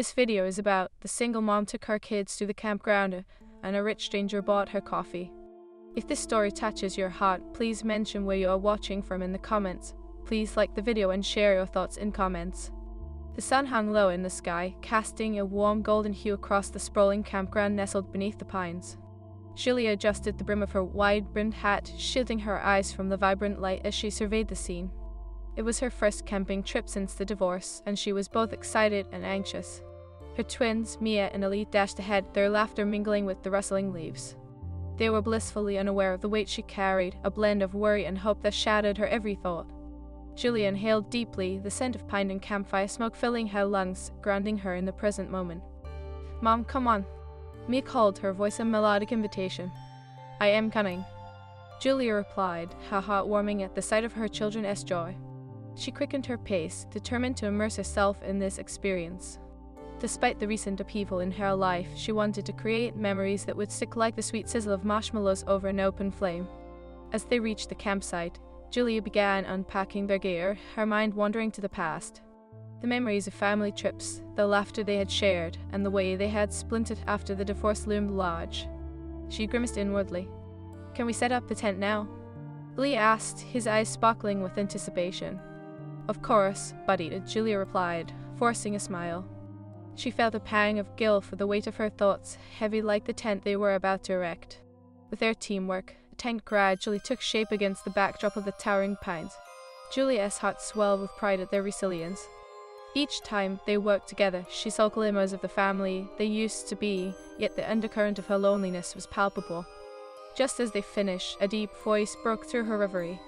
This video is about the single mom took her kids to the campground and a rich stranger bought her coffee. If this story touches your heart, please mention where you are watching from in the comments. Please like the video and share your thoughts in comments. The sun hung low in the sky, casting a warm golden hue across the sprawling campground nestled beneath the pines. Julia adjusted the brim of her wide-brimmed hat, shielding her eyes from the vibrant light as she surveyed the scene. It was her first camping trip since the divorce, and she was both excited and anxious. Her twins, Mia and Ali, dashed ahead, their laughter mingling with the rustling leaves. They were blissfully unaware of the weight she carried, a blend of worry and hope that shadowed her every thought. Julia inhaled deeply, the scent of pine and campfire smoke filling her lungs, grounding her in the present moment. "Mom, come on," Mia called, her voice a melodic invitation. "I am coming," Julia replied, her heart warming at the sight of her children's joy. She quickened her pace, determined to immerse herself in this experience. Despite the recent upheaval in her life, she wanted to create memories that would stick like the sweet sizzle of marshmallows over an open flame. As they reached the campsite, Julia began unpacking their gear, her mind wandering to the past. The memories of family trips, the laughter they had shared, and the way they had splintered after the divorce loomed large. She grimaced inwardly. "Can we set up the tent now?" Lee asked, his eyes sparkling with anticipation. "Of course, buddy," Julia replied, forcing a smile. She felt a pang of guilt for the weight of her thoughts, heavy like the tent they were about to erect. With their teamwork, the tent gradually took shape against the backdrop of the towering pines. Julia's heart swelled with pride at their resilience. Each time they worked together, she saw glimmers of the family they used to be, yet the undercurrent of her loneliness was palpable. Just as they finished, a deep voice broke through her reverie.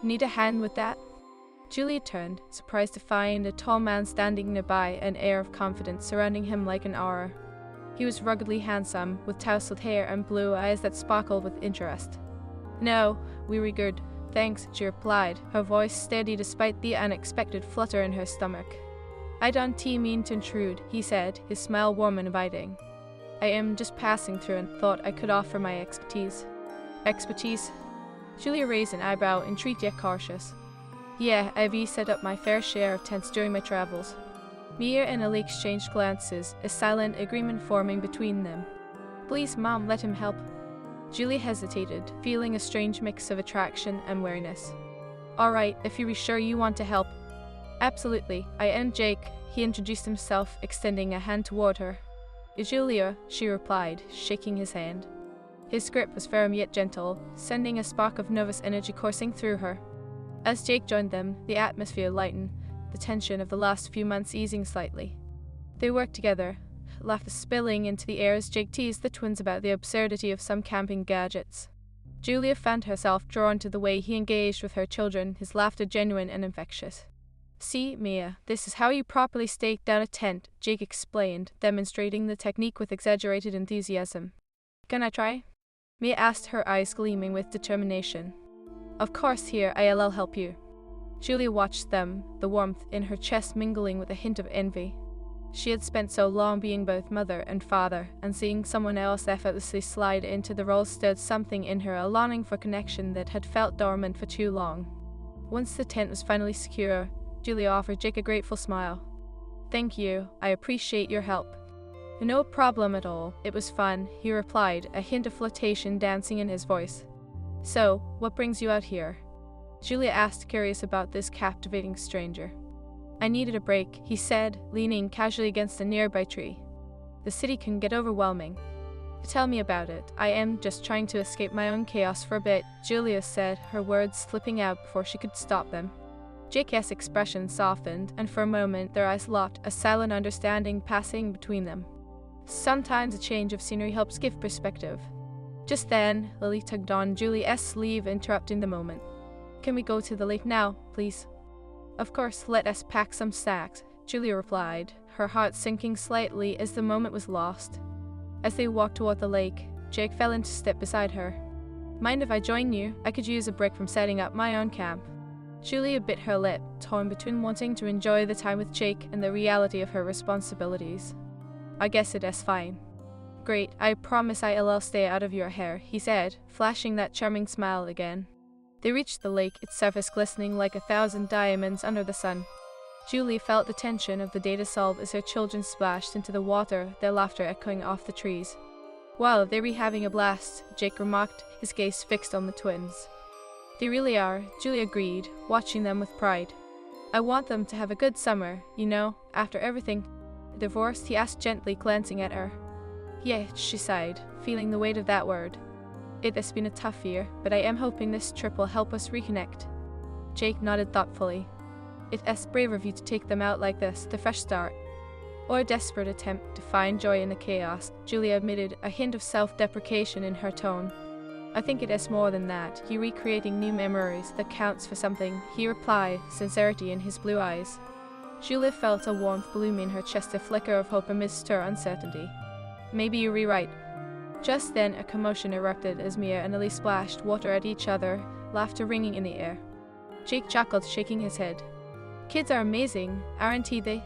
"Need a hand with that?" Julia turned, surprised to find a tall man standing nearby, an air of confidence surrounding him like an aura. He was ruggedly handsome, with tousled hair and blue eyes that sparkled with interest. "No, we're good, thanks," she replied, her voice steady despite the unexpected flutter in her stomach. "I don't mean to intrude," he said, his smile warm and inviting. "I am just passing through and thought I could offer my expertise." "Expertise?" Julia raised an eyebrow, intrigued yet cautious. "Yeah, I've set up my fair share of tents during my travels." Mia and Ali exchanged glances, a silent agreement forming between them. "Please, Mom, let him help." Julia hesitated, feeling a strange mix of attraction and wariness. "All right, if you're sure you want to help." "Absolutely, I am Jake," he introduced himself, extending a hand toward her. "Julia," she replied, shaking his hand. His grip was firm yet gentle, sending a spark of nervous energy coursing through her. As Jake joined them, the atmosphere lightened, the tension of the last few months easing slightly. They worked together, laughter spilling into the air as Jake teased the twins about the absurdity of some camping gadgets. Julia found herself drawn to the way he engaged with her children, his laughter genuine and infectious. "See, Mia, this is how you properly stake down a tent," Jake explained, demonstrating the technique with exaggerated enthusiasm. "Can I try?" Mia asked, her eyes gleaming with determination. "Of course, here, I'll help you." Julia watched them, the warmth in her chest mingling with a hint of envy. She had spent so long being both mother and father, and seeing someone else effortlessly slide into the role stirred something in her, a longing for connection that had felt dormant for too long. Once the tent was finally secure, Julia offered Jake a grateful smile. "Thank you, I appreciate your help." "No problem at all, it was fun," he replied, a hint of flirtation dancing in his voice. "So, what brings you out here?" Julia asked, curious about this captivating stranger. "I needed a break," he said, leaning casually against a nearby tree. "The city can get overwhelming." "Tell me about it. I am just trying to escape my own chaos for a bit," Julia said, her words slipping out before she could stop them. Jake's expression softened, and for a moment their eyes locked, a silent understanding passing between them. Sometimes a change of scenery helps give perspective. Just then, Lily tugged on Julia's sleeve, interrupting the moment. "Can we go to the lake now, please?" "Of course, let us pack some snacks," Julia replied, her heart sinking slightly as the moment was lost. As they walked toward the lake, Jake fell into step beside her. "Mind if I join you? I could use a break from setting up my own camp." Julia bit her lip, torn between wanting to enjoy the time with Jake and the reality of her responsibilities. "I guess it is fine." "Great, I promise I'll stay out of your hair," he said, flashing that charming smile again. They reached the lake, its surface glistening like 1,000 diamonds under the sun. Julie felt the tension of the day dissolve as her children splashed into the water, their laughter echoing off the trees. "Wow, they be having a blast," Jake remarked, his gaze fixed on the twins. "They really are," Julie agreed, watching them with pride. "I want them to have a good summer, you know, after everything." "Divorced?" he asked gently, glancing at her. "Yeah," she sighed, feeling the weight of that word. "It has been a tough year, but I am hoping this trip will help us reconnect." Jake nodded thoughtfully. "It is brave of you to take them out like this, the fresh start." "Or a desperate attempt to find joy in the chaos," Julia admitted, a hint of self-deprecation in her tone. "I think it is more than that. You're recreating new memories that counts for something," he replied, sincerity in his blue eyes. Julia felt a warmth bloom in her chest, a flicker of hope amidst her uncertainty. "Maybe you're right." Just then a commotion erupted as Mia and Ellie splashed water at each other, laughter ringing in the air. Jake chuckled, shaking his head. "Kids are amazing, aren't they?"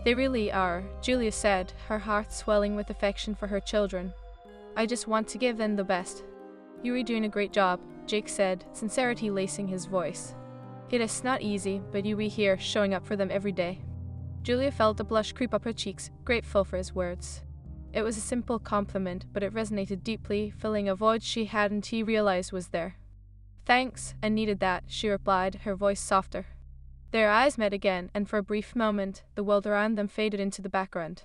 "They really are," Julia said, her heart swelling with affection for her children. "I just want to give them the best." "You're doing a great job," Jake said, sincerity lacing his voice. "It is not easy, but you be here, showing up for them every day." Julia felt a blush creep up her cheeks, grateful for his words. It was a simple compliment, but it resonated deeply, filling a void she hadn't realized was there. "Thanks, I needed that," she replied, her voice softer. Their eyes met again, and for a brief moment, the world around them faded into the background.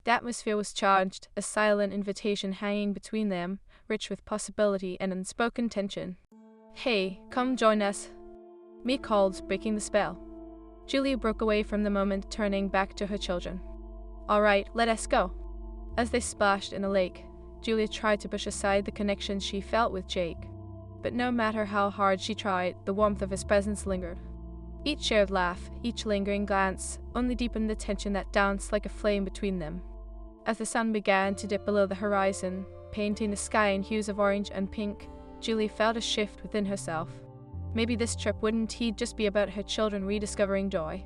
The atmosphere was charged, a silent invitation hanging between them, rich with possibility and unspoken tension. "Hey, come join us," Mia called, breaking the spell. Julia broke away from the moment, turning back to her children. "All right, let us go." As they splashed in the lake, Julia tried to push aside the connection she felt with Jake. But no matter how hard she tried, the warmth of his presence lingered. Each shared laugh, each lingering glance, only deepened the tension that danced like a flame between them. As the sun began to dip below the horizon, painting the sky in hues of orange and pink, Julie felt a shift within herself. Maybe this trip wouldn't just be about her children rediscovering joy.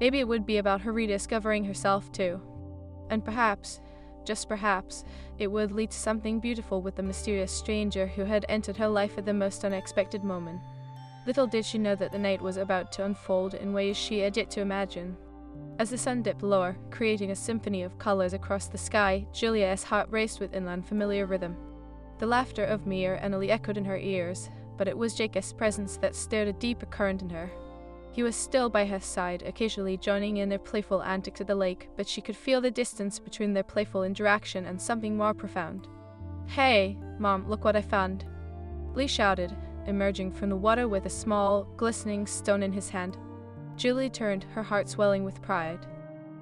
Maybe it would be about her rediscovering herself too. And perhaps, just perhaps, it would lead to something beautiful with the mysterious stranger who had entered her life at the most unexpected moment. Little did she know that the night was about to unfold in ways she had yet to imagine. As the sun dipped lower, creating a symphony of colors across the sky, Julia's heart raced with an unfamiliar rhythm. The laughter of Mia and Ellie echoed in her ears, but it was Jake's presence that stirred a deeper current in her. He was still by her side, occasionally joining in their playful antics at the lake, but she could feel the distance between their playful interaction and something more profound. "Hey, Mom, look what I found!" Lee shouted, emerging from the water with a small, glistening stone in his hand. Julie turned, her heart swelling with pride.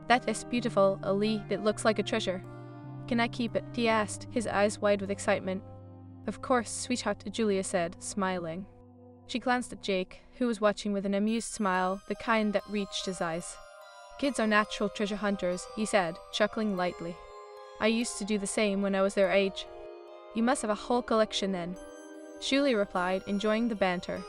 "That is beautiful, Lee. It looks like a treasure." "Can I keep it?" he asked, his eyes wide with excitement. "Of course, sweetheart," Julia said, smiling. She glanced at Jake, who was watching with an amused smile, the kind that reached his eyes. "Kids are natural treasure hunters," he said, chuckling lightly. "I used to do the same when I was their age." "You must have a whole collection then," Julie replied, enjoying the banter.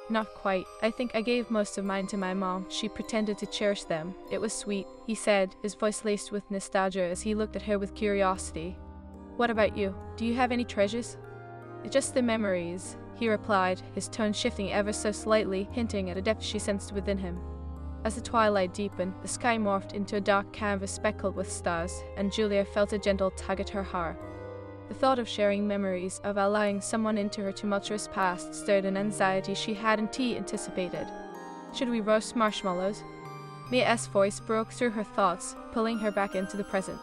"Not quite. I think I gave most of mine to my mom. She pretended to cherish them. It was sweet," he said, his voice laced with nostalgia as he looked at her with curiosity. "What about you? Do you have any treasures?" "Just the memories," he replied, his tone shifting ever so slightly, hinting at a depth she sensed within him. As the twilight deepened, the sky morphed into a dark canvas speckled with stars, and Julia felt a gentle tug at her heart. The thought of sharing memories, of allowing someone into her tumultuous past, stirred an anxiety she hadn't anticipated. "Should we roast marshmallows?" Mia's voice broke through her thoughts, pulling her back into the present.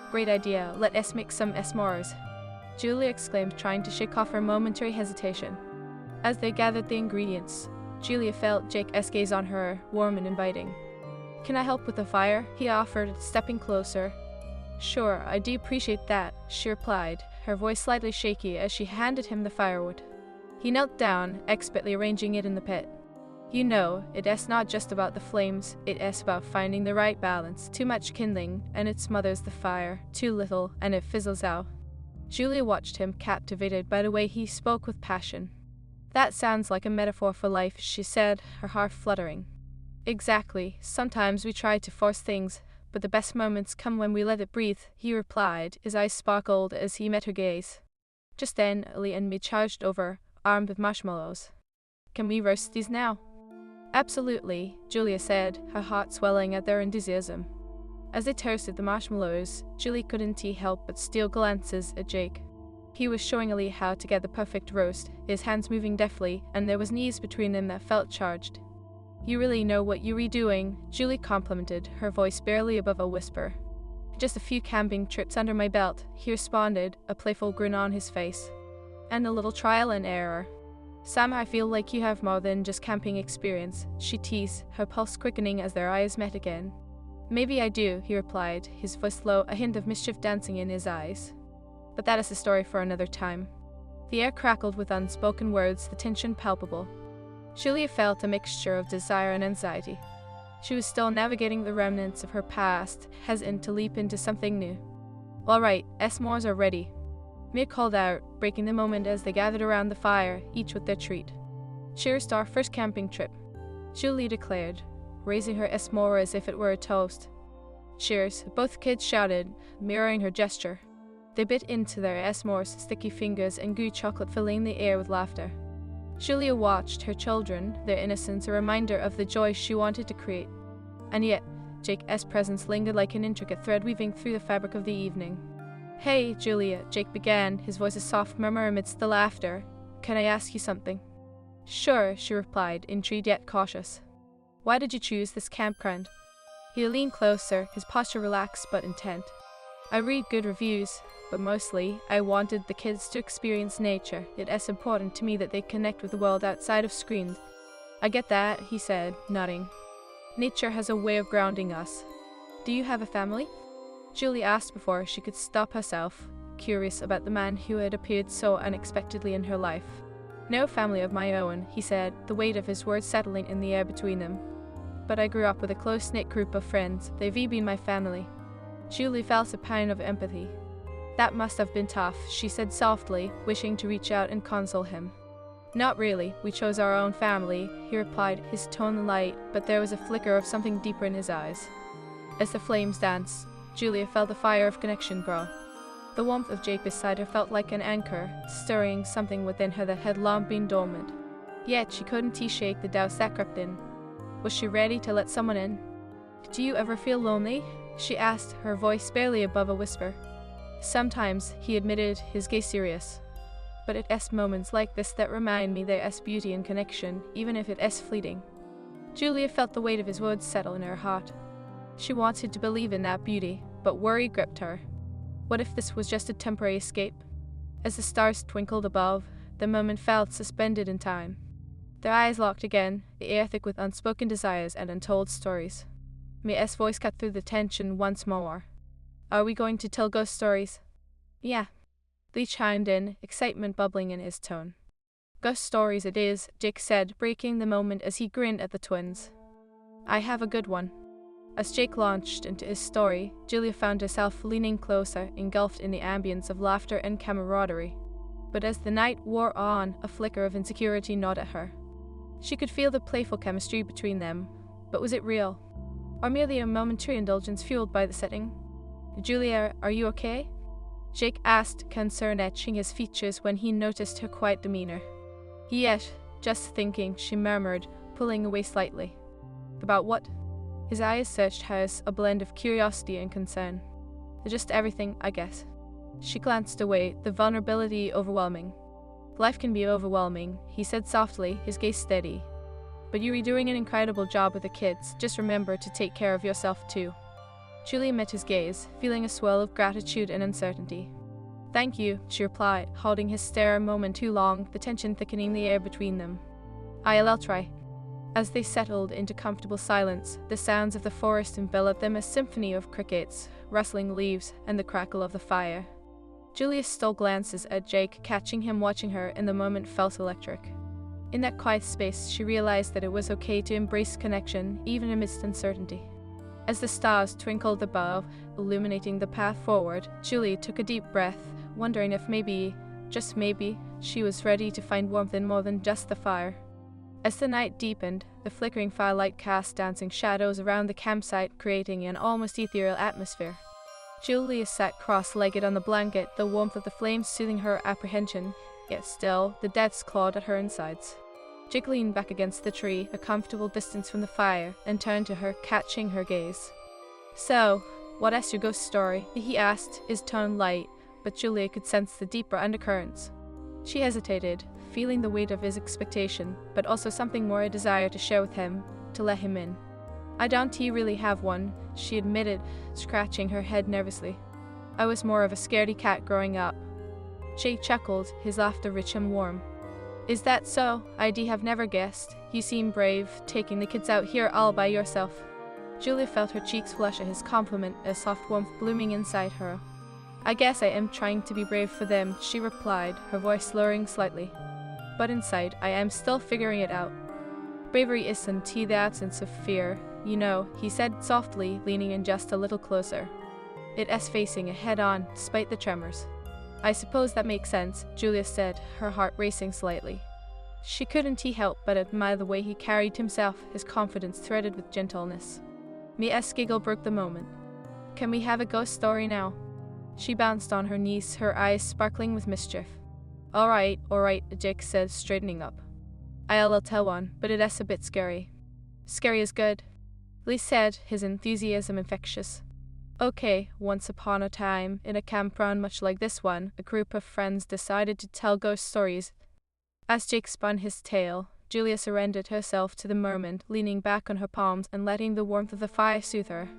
"Great idea. Let us make some s'mores," Julia exclaimed, trying to shake off her momentary hesitation. As they gathered the ingredients, Julia felt Jake's gaze on her, warm and inviting. "Can I help with the fire?" he offered, stepping closer. "Sure, I do appreciate that," she replied, her voice slightly shaky as she handed him the firewood. He knelt down, expertly arranging it in the pit. "You know, it is not just about the flames, it is about finding the right balance. Too much kindling, and it smothers the fire. Too little, and it fizzles out." Julia watched him, captivated by the way he spoke with passion. "That sounds like a metaphor for life," she said, her heart fluttering. "Exactly. Sometimes we try to force things, but the best moments come when we let it breathe," he replied, his eyes sparkled as he met her gaze. Just then, Ellie and me charged over, armed with marshmallows. "Can we roast these now?" Absolutely, Julia said, her heart swelling at their enthusiasm. As they toasted the marshmallows, Julie couldn't help but steal glances at Jake. He was showing Ali how to get the perfect roast, his hands moving deftly, and there was an ease between them that felt charged. You really know what you're doing, Julie complimented, her voice barely above a whisper. Just a few camping trips under my belt, he responded, a playful grin on his face. And a little trial and error. Sam, I feel like you have more than just camping experience, she teased, her pulse quickening as their eyes met again. Maybe I do, he replied, his voice low, a hint of mischief dancing in his eyes. But that is a story for another time. The air crackled with unspoken words, the tension palpable. Julia felt a mixture of desire and anxiety. She was still navigating the remnants of her past, hesitant to leap into something new. All right, s'mores are ready. Mia called out, breaking the moment as they gathered around the fire, each with their treat. Cheers to our first camping trip, Julie declared, raising her s'more as if it were a toast. Cheers, both kids shouted, mirroring her gesture. They bit into their s'mores' sticky fingers and gooey chocolate filling the air with laughter. Julia watched her children, their innocence a reminder of the joy she wanted to create. And yet, Jake's presence lingered like an intricate thread weaving through the fabric of the evening. Hey, Julia, Jake began, his voice a soft murmur amidst the laughter. Can I ask you something? Sure, she replied, intrigued yet cautious. Why did you choose this campground? He leaned closer, his posture relaxed but intent. I read good reviews, but mostly, I wanted the kids to experience nature. It's important to me that they connect with the world outside of screens. I get that, he said, nodding. Nature has a way of grounding us. Do you have a family? Julie asked before she could stop herself, curious about the man who had appeared so unexpectedly in her life. No family of my own, he said, the weight of his words settling in the air between them. But I grew up with a close-knit group of friends. They've been my family. Julie felt a pang of empathy. That must have been tough, she said softly, wishing to reach out and console him. Not really, we chose our own family, he replied, his tone light, but there was a flicker of something deeper in his eyes. As the flames danced, Julia felt the fire of connection grow. The warmth of Jake beside her felt like an anchor, stirring something within her that had long been dormant. Yet she couldn't shake the doubts that crept in. Was she ready to let someone in? Do you ever feel lonely? She asked, her voice barely above a whisper. Sometimes, he admitted, his gaze serious. But it's moments like this that remind me there's beauty in connection, even if it's fleeting. Julia felt the weight of his words settle in her heart. She wanted to believe in that beauty, but worry gripped her. What if this was just a temporary escape? As the stars twinkled above, the moment felt suspended in time. Their eyes locked again, the air thick with unspoken desires and untold stories. Mia's voice cut through the tension once more. Are we going to tell ghost stories? Yeah. Lee chimed in, excitement bubbling in his tone. Ghost stories it is, Jake said, breaking the moment as he grinned at the twins. I have a good one. As Jake launched into his story, Julia found herself leaning closer, engulfed in the ambience of laughter and camaraderie. But as the night wore on, a flicker of insecurity gnawed at her. She could feel the playful chemistry between them, but was it real? Or merely a momentary indulgence fueled by the setting? Julia, are you okay? Jake asked, concern etching his features when he noticed her quiet demeanor. Yes, just thinking, she murmured, pulling away slightly. About what? His eyes searched hers, a blend of curiosity and concern. Just everything, I guess. She glanced away, the vulnerability overwhelming. Life can be overwhelming, he said softly, his gaze steady. But you're doing an incredible job with the kids, just remember to take care of yourself too. Julia met his gaze, feeling a swell of gratitude and uncertainty. Thank you, she replied, holding his stare a moment too long, the tension thickening the air between them. I'll try. As they settled into comfortable silence, the sounds of the forest enveloped them, a symphony of crickets, rustling leaves, and the crackle of the fire. Julia stole glances at Jake, catching him watching her, and the moment felt electric. In that quiet space, she realized that it was okay to embrace connection, even amidst uncertainty. As the stars twinkled above, illuminating the path forward, Julie took a deep breath, wondering if maybe, just maybe, she was ready to find warmth in more than just the fire. As the night deepened, the flickering firelight cast dancing shadows around the campsite, creating an almost ethereal atmosphere. Julia sat cross-legged on the blanket, the warmth of the flames soothing her apprehension, yet still, the depths clawed at her insides. Jake leaned back against the tree, a comfortable distance from the fire, and turned to her, catching her gaze. "So, what is your ghost story?" he asked, his tone light, but Julia could sense the deeper undercurrents. She hesitated, feeling the weight of his expectation, but also something more, a desire to share with him, to let him in. "I don't really have one," she admitted, scratching her head nervously. "I was more of a scaredy cat growing up." Jake chuckled, his laughter rich and warm. "Is that so? I'd have never guessed. You seem brave, taking the kids out here all by yourself." Julia felt her cheeks flush at his compliment, a soft warmth blooming inside her. "I guess I am trying to be brave for them," she replied, her voice slurring slightly. "But inside, I am still figuring it out. Bravery isn't the absence of fear, you know," he said softly, leaning in just a little closer. "It is facing it head-on, despite the tremors." "I suppose that makes sense," Julia said, her heart racing slightly. She couldn't help but admire the way he carried himself, his confidence threaded with gentleness. Mia's giggle broke the moment. "Can we have a ghost story now?" She bounced on her knees, her eyes sparkling with mischief. All right, Jake said, straightening up. "I'll tell one, but it is a bit scary." "Scary is good," Lee said, his enthusiasm infectious. "Okay, once upon a time, in a campground much like this one, a group of friends decided to tell ghost stories." As Jake spun his tale, Julia surrendered herself to the moment, leaning back on her palms and letting the warmth of the fire soothe her.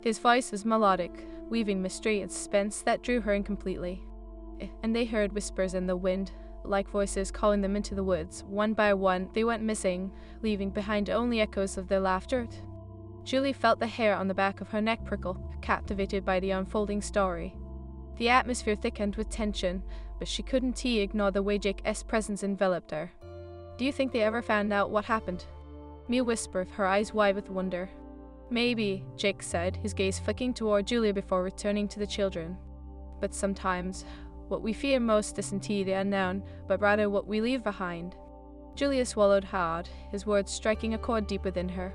His voice was melodic, weaving mystery and suspense that drew her in completely. And they heard whispers in the wind, like voices calling them into the woods. One by one, they went missing, leaving behind only echoes of their laughter. Julie felt the hair on the back of her neck prickle, captivated by the unfolding story. The atmosphere thickened with tension, but she couldn't ignore the way Jake's presence enveloped her. "Do you think they ever found out what happened?" Mia whispered, her eyes wide with wonder. "Maybe," Jake said, his gaze flicking toward Julia before returning to the children. "But sometimes, what we fear most isn't the unknown, but rather what we leave behind." Julia swallowed hard, his words striking a chord deep within her.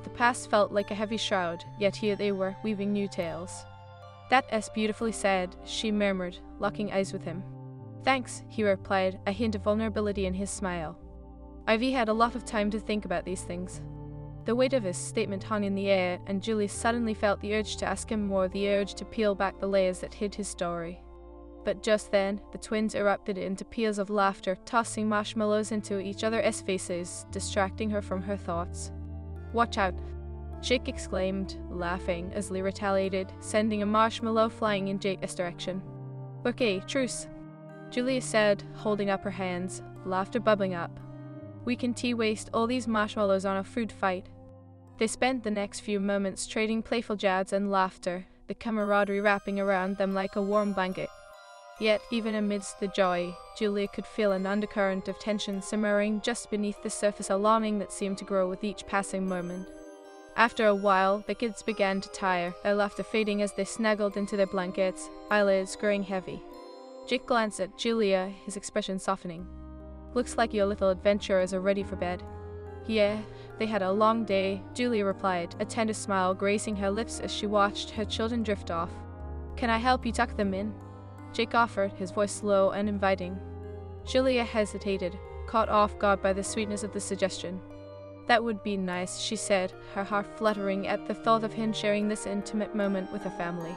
The past felt like a heavy shroud, yet here they were, weaving new tales. "That is beautifully said," she murmured, locking eyes with him. "Thanks," he replied, a hint of vulnerability in his smile. "I've had a lot of time to think about these things." The weight of his statement hung in the air, and Julie suddenly felt the urge to ask him more, the urge to peel back the layers that hid his story. But just then, the twins erupted into peals of laughter, tossing marshmallows into each other's faces, distracting her from her thoughts. "Watch out!" Jake exclaimed, laughing, as Lee retaliated, sending a marshmallow flying in Jake's direction. "Okay, truce," Julia said, holding up her hands, laughter bubbling up. "We can waste all these marshmallows on a food fight." They spent the next few moments trading playful jabs and laughter, the camaraderie wrapping around them like a warm blanket. Yet, even amidst the joy, Julia could feel an undercurrent of tension simmering just beneath the surface, a longing that seemed to grow with each passing moment. After a while, the kids began to tire, their laughter fading as they snuggled into their blankets, eyelids growing heavy. Jake glanced at Julia, his expression softening. "Looks like your little adventurers are ready for bed." "Yeah, they had a long day," Julia replied, a tender smile gracing her lips as she watched her children drift off. "Can I help you tuck them in?" Jake offered, his voice low and inviting. Julia hesitated, caught off guard by the sweetness of the suggestion. "That would be nice," she said, her heart fluttering at the thought of him sharing this intimate moment with her family.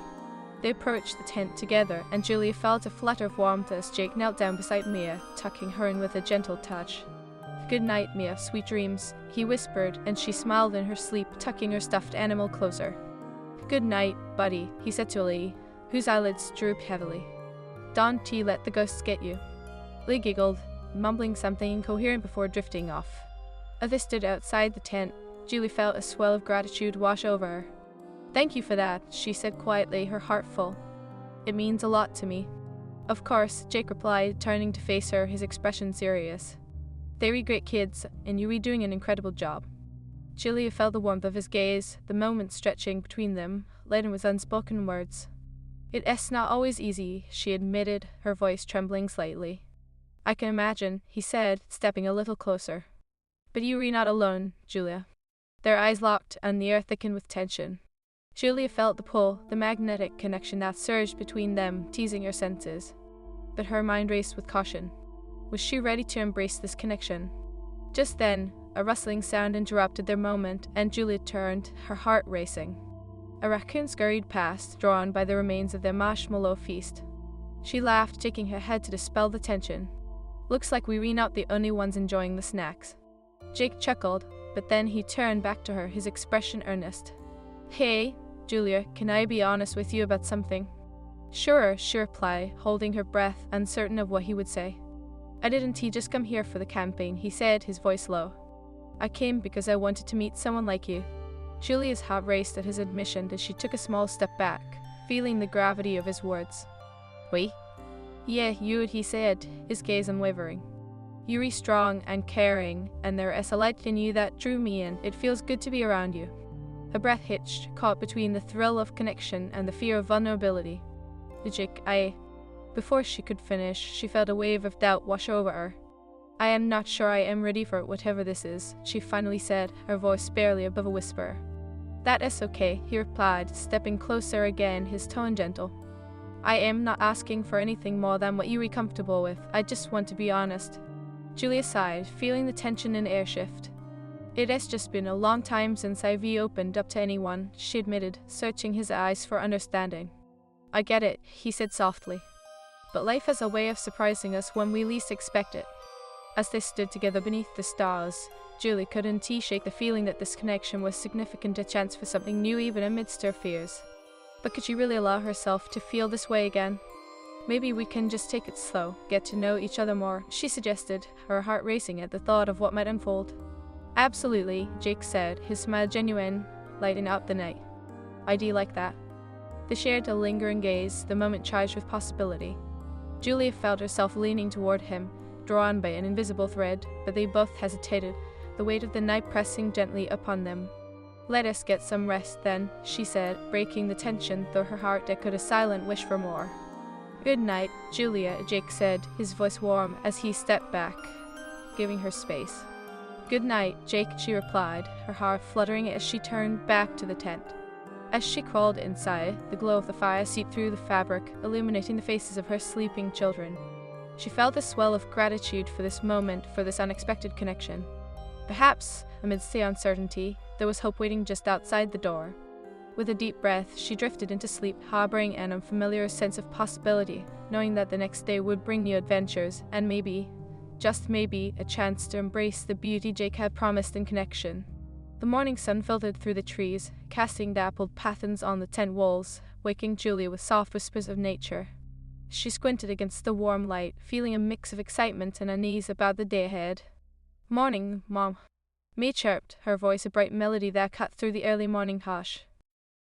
They approached the tent together, and Julia felt a flutter of warmth as Jake knelt down beside Mia, tucking her in with a gentle touch. "Good night, Mia, sweet dreams," he whispered, and she smiled in her sleep, tucking her stuffed animal closer. "Good night, buddy," he said to Lee, whose eyelids drooped heavily. "Don't let the ghosts get you." Lee giggled, mumbling something incoherent before drifting off. As they stood outside the tent, Julie felt a swell of gratitude wash over her. "Thank you for that," she said quietly, her heart full. "It means a lot to me." "Of course," Jake replied, turning to face her, his expression serious. "They're great kids, and you're doing an incredible job." Julia felt the warmth of his gaze, the moment stretching between them, laden with unspoken words. "It is not always easy," she admitted, her voice trembling slightly. "I can imagine," he said, stepping a little closer. "But you are not alone, Julia." Their eyes locked, and the air thickened with tension. Julia felt the pull, the magnetic connection that surged between them, teasing her senses. But her mind raced with caution. Was she ready to embrace this connection? Just then, a rustling sound interrupted their moment, and Julia turned, her heart racing. A raccoon scurried past, drawn by the remains of their marshmallow feast. She laughed, shaking her head to dispel the tension. Looks like we're not the only ones enjoying the snacks. Jake chuckled, but then he turned back to her, his expression earnest. Hey, Julia, can I be honest with you about something? Sure, she replied, holding her breath, uncertain of what he would say. Didn't he just come here for the campaign, he said, his voice low. I came because I wanted to meet someone like you. Julia's heart raced at his admission as she took a small step back, feeling the gravity of his words. We? Yeah, you, he said, his gaze unwavering. You're strong and caring, and there is a light in you that drew me in. It feels good to be around you. Her breath hitched, caught between the thrill of connection and the fear of vulnerability. Jake, Before she could finish, she felt a wave of doubt wash over her. I am not sure I am ready for whatever this is, she finally said, her voice barely above a whisper. That is okay, he replied, stepping closer again, his tone gentle. I am not asking for anything more than what you are comfortable with. I just want to be honest. Julia sighed, feeling the tension in the air shift. It has just been a long time since I've opened up to anyone, she admitted, searching his eyes for understanding. I get it, he said softly. But life has a way of surprising us when we least expect it. As they stood together beneath the stars, Julie couldn't shake the feeling that this connection was significant, a chance for something new even amidst her fears. But could she really allow herself to feel this way again? Maybe we can just take it slow, get to know each other more, she suggested, her heart racing at the thought of what might unfold. Absolutely, Jake said, his smile genuine, lighting up the night. I do like that. They shared a lingering gaze, the moment charged with possibility. Julia felt herself leaning toward him, drawn by an invisible thread, but they both hesitated, the weight of the night pressing gently upon them. Let us get some rest then, she said, breaking the tension, though her heart echoed a silent wish for more. Good night, Julia, Jake said, his voice warm as he stepped back, giving her space. Good night, Jake, she replied, her heart fluttering as she turned back to the tent. As she crawled inside, the glow of the fire seeped through the fabric, illuminating the faces of her sleeping children. She felt a swell of gratitude for this moment, for this unexpected connection. Perhaps, amidst the uncertainty, there was hope waiting just outside the door. With a deep breath, she drifted into sleep, harboring an unfamiliar sense of possibility, knowing that the next day would bring new adventures, and maybe, just maybe, a chance to embrace the beauty Jake had promised in connection. The morning sun filtered through the trees, casting dappled patterns on the tent walls, waking Julia with soft whispers of nature. She squinted against the warm light, feeling a mix of excitement and unease about the day ahead. Morning, Mom. May chirped, her voice a bright melody that cut through the early morning hush.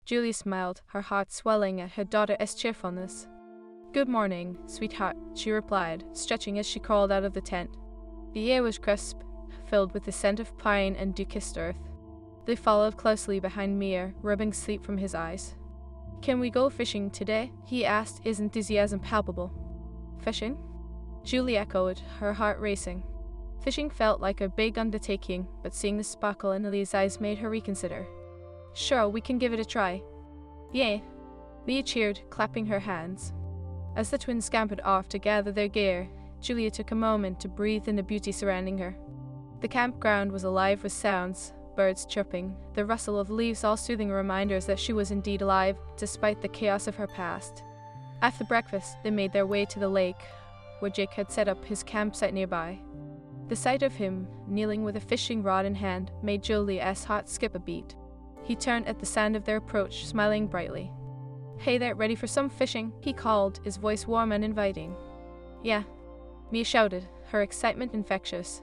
Julia smiled, her heart swelling at her daughter's cheerfulness. Good morning, sweetheart, she replied, stretching as she crawled out of the tent. The air was crisp, filled with the scent of pine and dew-kissed earth. They followed closely behind Mia, rubbing sleep from his eyes. Can we go fishing today? He asked, his enthusiasm palpable. Fishing? Julie echoed, her heart racing. Fishing felt like a big undertaking, but seeing the sparkle in Ellie's eyes made her reconsider. Sure, we can give it a try. Yay! Mia cheered, clapping her hands. As the twins scampered off to gather their gear, Julia took a moment to breathe in the beauty surrounding her. The campground was alive with sounds, birds chirping, the rustle of leaves, all soothing reminders that she was indeed alive, despite the chaos of her past. After breakfast, they made their way to the lake, where Jake had set up his campsite nearby. The sight of him, kneeling with a fishing rod in hand, made Julia's heart skip a beat. He turned at the sound of their approach, smiling brightly. Hey there, ready for some fishing? He called, his voice warm and inviting. Yeah, Mia shouted, her excitement infectious.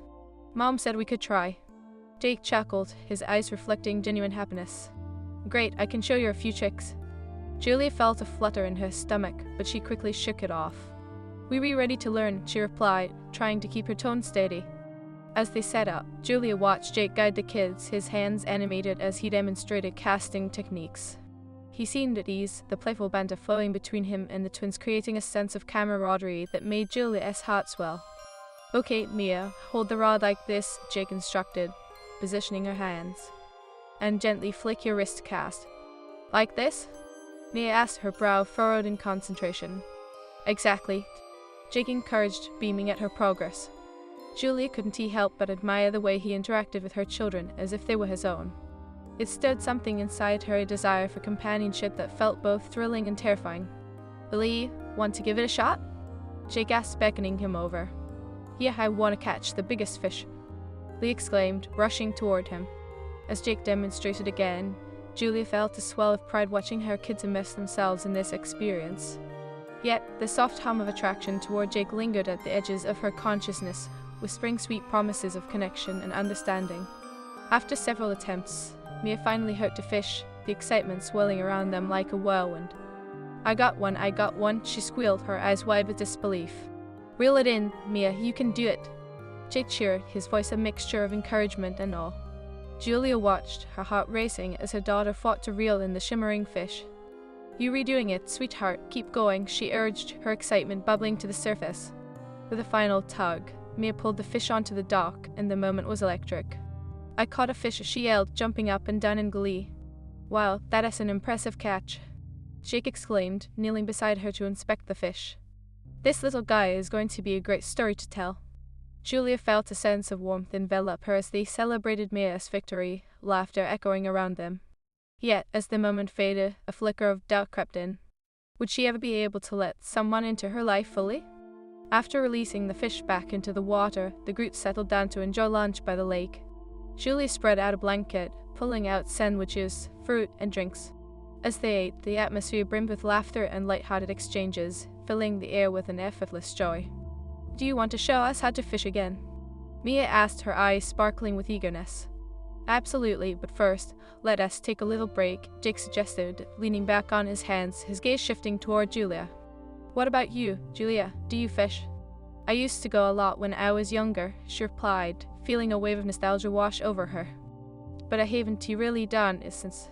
Mom said we could try. Jake chuckled, his eyes reflecting genuine happiness. Great, I can show you a few tricks. Julia felt a flutter in her stomach, but she quickly shook it off. We be ready to learn, she replied, trying to keep her tone steady. As they set up, Julia watched Jake guide the kids, his hands animated as he demonstrated casting techniques. He seemed at ease, the playful banter flowing between him and the twins, creating a sense of camaraderie that made Julia's heart swell. Okay, Mia, hold the rod like this, Jake instructed, positioning her hands. And gently flick your wrist cast. Like this? Mia asked, her brow furrowed in concentration. Exactly. Jake encouraged, beaming at her progress. Julia couldn't help but admire the way he interacted with her children as if they were his own. It stirred something inside her, a desire for companionship that felt both thrilling and terrifying. "Lee, want to give it a shot?" Jake asked, beckoning him over. "Yeah, I want to catch the biggest fish," Lee exclaimed, rushing toward him. As Jake demonstrated again, Julia felt a swell of pride watching her kids immerse themselves in this experience. Yet, the soft hum of attraction toward Jake lingered at the edges of her consciousness, whispering sweet promises of connection and understanding. After several attempts, Mia finally hooked a fish, the excitement swirling around them like a whirlwind. I got one," she squealed, her eyes wide with disbelief. "Reel it in, Mia, you can do it," Jake cheered, his voice a mixture of encouragement and awe. Julia watched, her heart racing as her daughter fought to reel in the shimmering fish. "You redoing it, sweetheart, keep going," she urged, her excitement bubbling to the surface. With a final tug, Mia pulled the fish onto the dock, and the moment was electric. "I caught a fish," she yelled, jumping up and down in glee. "Wow, that is an impressive catch," Jake exclaimed, kneeling beside her to inspect the fish. "This little guy is going to be a great story to tell." Julia felt a sense of warmth envelop her as they celebrated Mia's victory, laughter echoing around them. Yet, as the moment faded, a flicker of doubt crept in. Would she ever be able to let someone into her life fully? After releasing the fish back into the water, the group settled down to enjoy lunch by the lake. Julia spread out a blanket, pulling out sandwiches, fruit, and drinks. As they ate, the atmosphere brimmed with laughter and light-hearted exchanges, filling the air with an effortless joy. "Do you want to show us how to fish again?" Mia asked, her eyes sparkling with eagerness. "Absolutely, but first, let us take a little break," Jake suggested, leaning back on his hands, his gaze shifting toward Julia. "What about you, Julia? Do you fish?" "I used to go a lot when I was younger," she replied, feeling a wave of nostalgia wash over her. "But I haven't really done it since."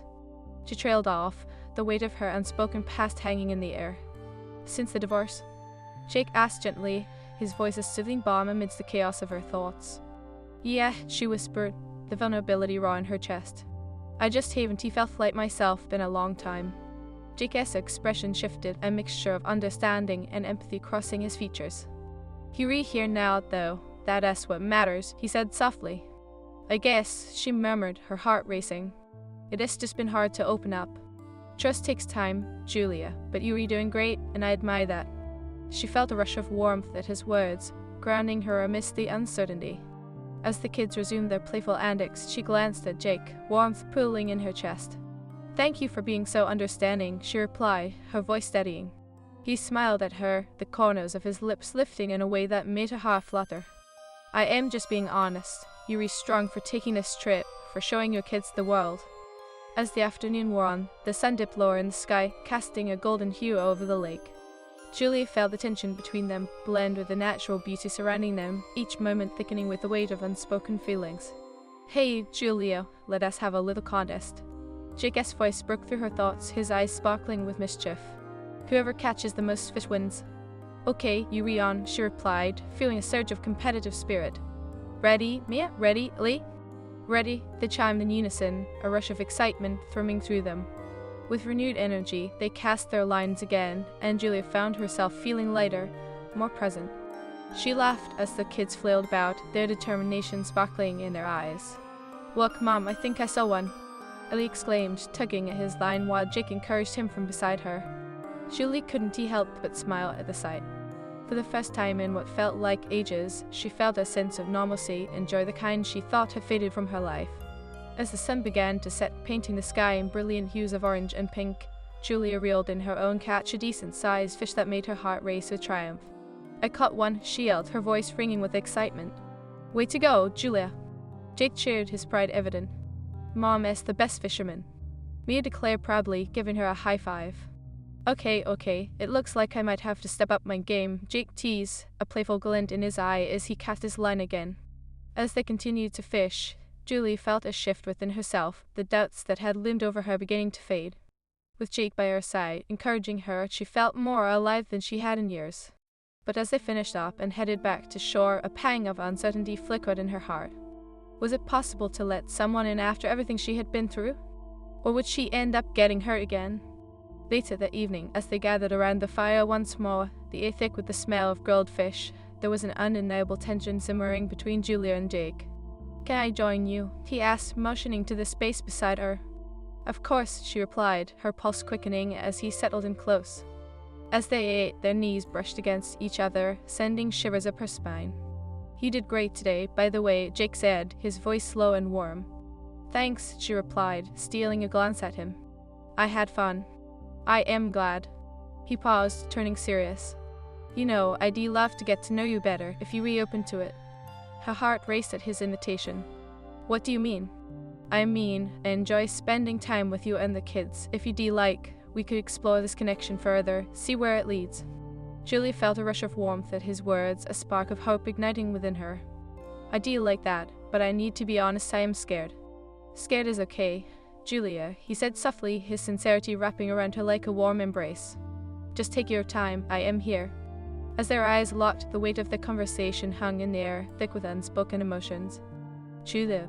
She trailed off, the weight of her unspoken past hanging in the air. "Since the divorce?" Jake asked gently, his voice a soothing balm amidst the chaos of her thoughts. "Yeah," she whispered, the vulnerability raw in her chest. "I just haven't felt like myself in a long time." Jake's expression shifted, a mixture of understanding and empathy crossing his features. "You're here now, though. That's what matters," he said softly. "I guess," she murmured, her heart racing. "It has just been hard to open up. Trust takes time, Julia, but you're doing great, and I admire that." She felt a rush of warmth at his words, grounding her amidst the uncertainty. As the kids resumed their playful antics, she glanced at Jake, warmth pooling in her chest. "Thank you for being so understanding," she replied, her voice steadying. He smiled at her, the corners of his lips lifting in a way that made her heart flutter. "I am just being honest. You're strong for taking this trip, for showing your kids the world." As the afternoon wore on, the sun dipped lower in the sky, casting a golden hue over the lake. Julia felt the tension between them blend with the natural beauty surrounding them, each moment thickening with the weight of unspoken feelings. "Hey, Julia, let us have a little contest." Jake's voice broke through her thoughts, his eyes sparkling with mischief. "Whoever catches the most fish wins." "Okay, you on," she replied, feeling a surge of competitive spirit. "Ready, Mia? Ready, Lee?" "Ready," they chimed in unison, a rush of excitement thrumming through them. With renewed energy, they cast their lines again, and Julia found herself feeling lighter, more present. She laughed as the kids flailed about, their determination sparkling in their eyes. "Look, Mom, I think I saw one," Ellie exclaimed, tugging at his line while Jake encouraged him from beside her. Julie couldn't help but smile at the sight. For the first time in what felt like ages, she felt a sense of normalcy and joy, the kind she thought had faded from her life. As the sun began to set, painting the sky in brilliant hues of orange and pink, Julia reeled in her own catch, a decent-sized fish that made her heart race with triumph. "I caught one," she yelled, her voice ringing with excitement. "Way to go, Julia!" Jake cheered, his pride evident. "Mom is the best fisherman," Mia declared proudly, giving her a high five. Okay, it looks like I might have to step up my game," Jake teased, a playful glint in his eye as he cast his line again. As they continued to fish, Julie felt a shift within herself, the doubts that had loomed over her beginning to fade. With Jake by her side, encouraging her, she felt more alive than she had in years. But as they finished up and headed back to shore, a pang of uncertainty flickered in her heart. Was it possible to let someone in after everything she had been through? Or would she end up getting hurt again? Later that evening, as they gathered around the fire once more, the air thick with the smell of grilled fish, there was an undeniable tension simmering between Julia and Jake. "Can I join you?" he asked, motioning to the space beside her. "Of course," she replied, her pulse quickening as he settled in close. As they ate, their knees brushed against each other, sending shivers up her spine. "You did great today, by the way," Jake said, his voice slow and warm. "Thanks," she replied, stealing a glance at him. "I had fun." "I am glad." He paused, turning serious. "You know, I'd love to get to know you better if you reopened to it." Her heart raced at his invitation. "What do you mean?" "I mean, I enjoy spending time with you and the kids. If you do like, we could explore this connection further, see where it leads." Julie felt a rush of warmth at his words, a spark of hope igniting within her. "I do like that, but I need to be honest, I am scared." "Scared is okay, Julia," he said softly, his sincerity wrapping around her like a warm embrace. "Just take your time, I am here." As their eyes locked, the weight of the conversation hung in the air, thick with unspoken emotions. "Julia,